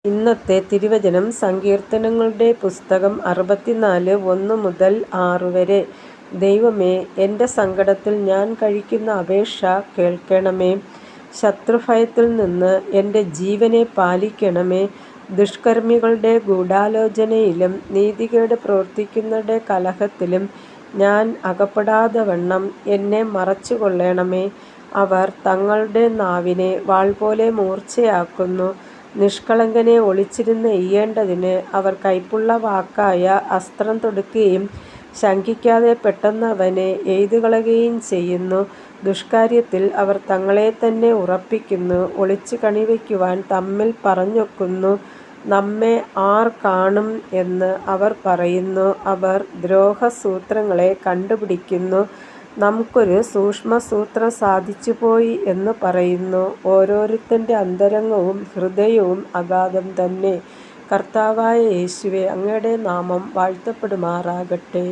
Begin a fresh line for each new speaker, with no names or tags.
ഇന്നത്തെ തിരുവചനം സങ്കീർത്തനങ്ങളുടെ പുസ്തകം 64 1 മുതൽ 6 വരെ. ദൈവമേ, എൻ്റെ സങ്കടത്തിൽ ഞാൻ കഴിക്കുന്ന അപേക്ഷ കേൾക്കണമേ. ശത്രുഭയത്തിൽ നിന്ന് എൻ്റെ ജീവനെ പാലിക്കണമേ. ദുഷ്കർമ്മികളുടെ ഗൂഢാലോചനയിലും നീതികേട് പ്രവർത്തിക്കുന്നവരുടെ കലഹത്തിലും ഞാൻ അകപ്പെടാതെ വണ്ണം എന്നെ മറച്ചുകൊള്ളണമേ. അവർ തങ്ങളുടെ നാവിനെ വാൾപോലെ മൂർച്ചയാക്കുന്നു. നിഷ്കളങ്കനെ ഒളിച്ചിരുന്ന് എയ്യേണ്ടതിന് അവർ കൈപ്പുള്ള വാക്കായ അസ്ത്രം തൊടുക്കുകയും ശങ്കിക്കാതെ പെട്ടെന്ന് അവനെ എയ്തുകളയുകയും ചെയ്യുന്നു. ദുഷ്കാര്യത്തിൽ അവർ തങ്ങളെ തന്നെ ഉറപ്പിക്കുന്നു. ഒളിച്ച് കണിവയ്ക്കുവാൻ തമ്മിൽ പറഞ്ഞൊക്കുന്നു. നമ്മെ ആർ കാണും എന്ന് അവർ പറയുന്നു. അവർ ദ്രോഹസൂത്രങ്ങളെ കണ്ടുപിടിക്കുന്നു. നമുക്കൊരു സൂക്ഷ്മസൂത്രം സാധിച്ചുപോയി എന്ന് പറയുന്നു. ഓരോരുത്തൻ്റെ അന്തരംഗവും ഹൃദയവും അഗാധം തന്നെ. കർത്താവായ യേശുവേ, അങ്ങയുടെ നാമം വാഴ്ത്തപ്പെടുമാറാകട്ടെ.